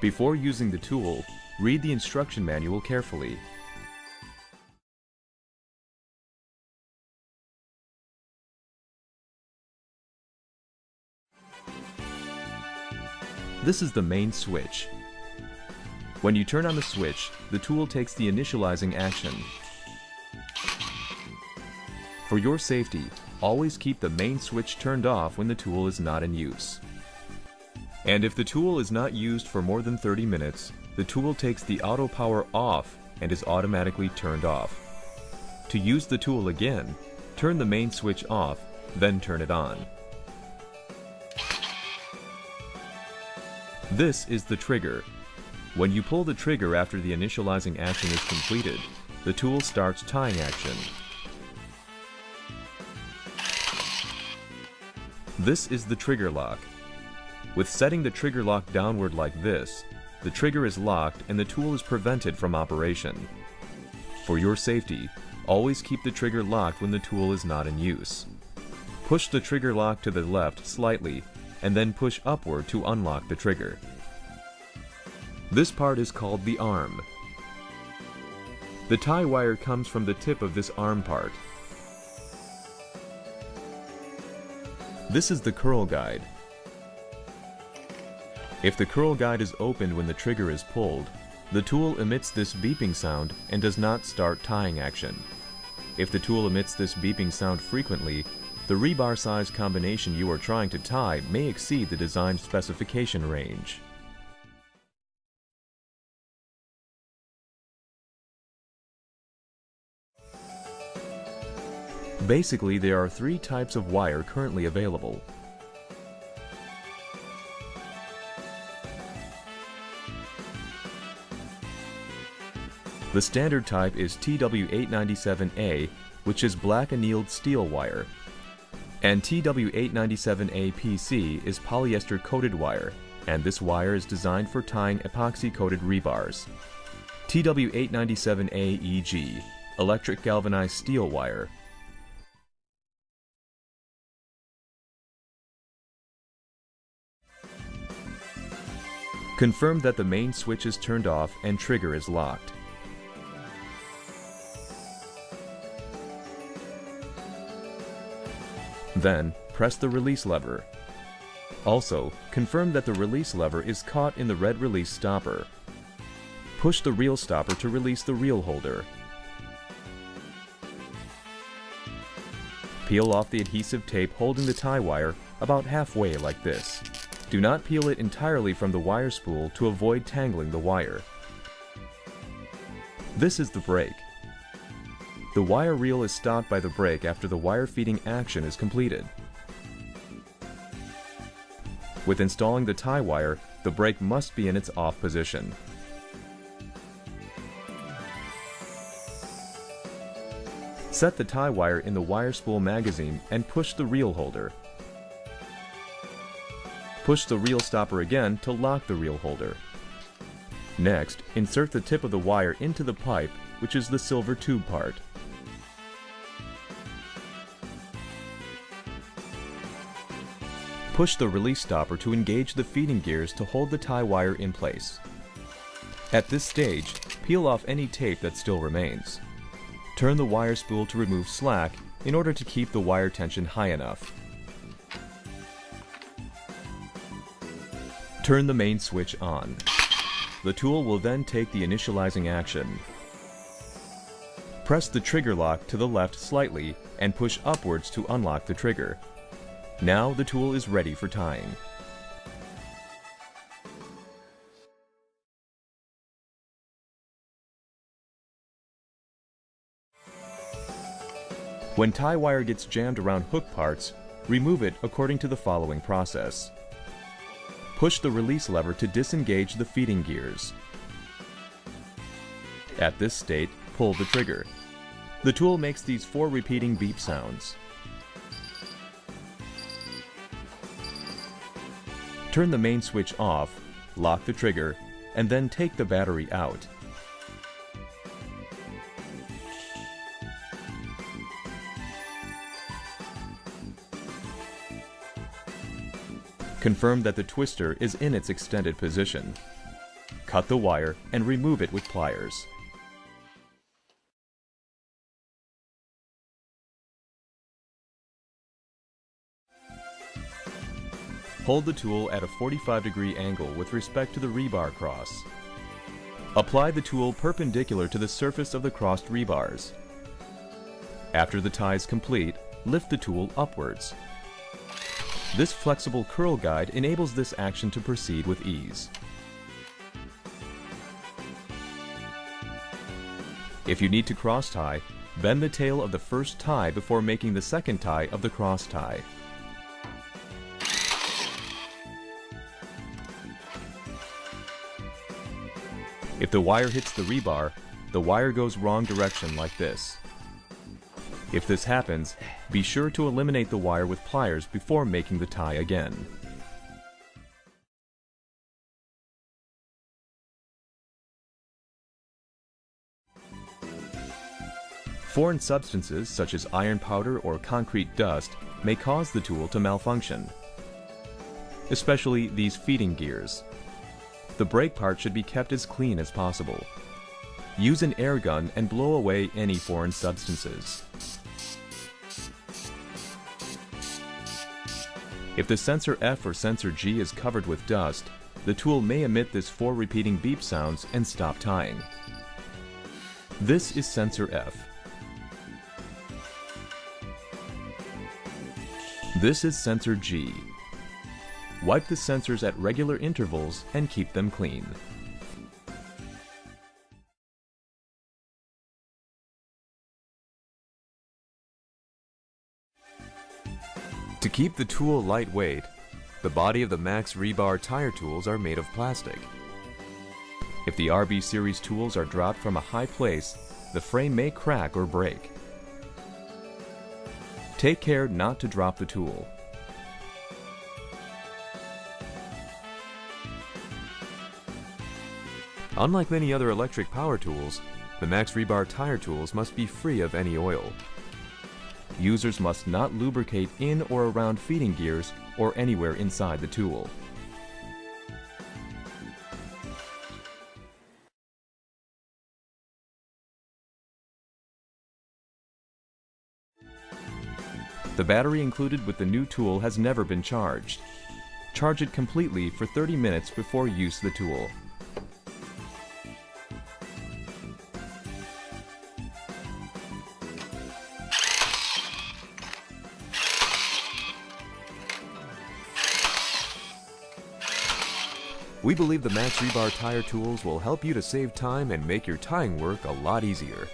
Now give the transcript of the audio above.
Before using the tool, read the instruction manual carefully. This is the main switch. When you turn on the switch, the tool takes the initializing action. For your safety, always keep the main switch turned off when the tool is not in use. And if the tool is not used for more than 30 minutes, the tool takes the auto power off and is automatically turned off. To use the tool again, turn the main switch off, then turn it on. This is the trigger. When you pull the trigger after the initializing action is completed, the tool starts tying action. This is the trigger lock. With setting the trigger lock downward like this, the trigger is locked and the tool is prevented from operation. For your safety, always keep the trigger locked when the tool is not in use. Push the trigger lock to the left slightly and then push upward to unlock the trigger. This part is called the arm. The tie wire comes from the tip of this arm part. This is the curl guide. If the curl guide is opened when the trigger is pulled, the tool emits this beeping sound and does not start tying action. If the tool emits this beeping sound frequently, the rebar size combination you are trying to tie may exceed the design specification range. Basically, there are 3 types of wire currently available. The standard type is TW897A, which is black annealed steel wire, and TW897A PC is polyester coated wire, and this wire is designed for tying epoxy coated rebars. TW897A EG, electric galvanized steel wire. Confirm that the main switch is turned off and trigger is locked. Then, press the release lever. Also, confirm that the release lever is caught in the red release stopper. Push the reel stopper to release the reel holder. Peel off the adhesive tape holding the tie wire about halfway like this. Do not peel it entirely from the wire spool to avoid tangling the wire. This is the brake. The wire reel is stopped by the brake after the wire feeding action is completed. With installing the tie wire, the brake must be in its off position. Set the tie wire in the wire spool magazine and push the reel holder. Push the reel stopper again to lock the reel holder. Next, insert the tip of the wire into the pipe, which is the silver tube part. Push the release stopper to engage the feeding gears to hold the tie wire in place. At this stage, peel off any tape that still remains. Turn the wire spool to remove slack in order to keep the wire tension high enough. Turn the main switch on. The tool will then take the initializing action. Press the trigger lock to the left slightly and push upwards to unlock the trigger. Now the tool is ready for tying. When tie wire gets jammed around hook parts, remove it according to the following process. Push the release lever to disengage the feeding gears. At this state, pull the trigger. The tool makes these 4 repeating beep sounds. Turn the main switch off, lock the trigger, and then take the battery out. Confirm that the twister is in its extended position. Cut the wire and remove it with pliers. Hold the tool at a 45-degree angle with respect to the rebar cross. Apply the tool perpendicular to the surface of the crossed rebars. After the tie is complete, lift the tool upwards. This flexible curl guide enables this action to proceed with ease. If you need to cross tie, bend the tail of the first tie before making the second tie of the cross tie. If the wire hits the rebar, the wire goes wrong direction like this. If this happens, be sure to eliminate the wire with pliers before making the tie again. Foreign substances such as iron powder or concrete dust may cause the tool to malfunction, especially these feeding gears. The brake part should be kept as clean as possible. Use an air gun and blow away any foreign substances. If the sensor F or sensor G is covered with dust, the tool may emit this 4 repeating beep sounds and stop tying. This is sensor F. This is sensor G. Wipe the sensors at regular intervals and keep them clean. To keep the tool lightweight, the body of the Max rebar tire tools are made of plastic. If the RB series tools are dropped from a high place, the frame may crack or break. Take care not to drop the tool. Unlike many other electric power tools, the Max rebar tire tools must be free of any oil. Users must not lubricate in or around feeding gears or anywhere inside the tool. The battery included with the new tool has never been charged. Charge it completely for 30 minutes before use of the tool. We believe the Max rebar tire tools will help you to save time and make your tying work a lot easier.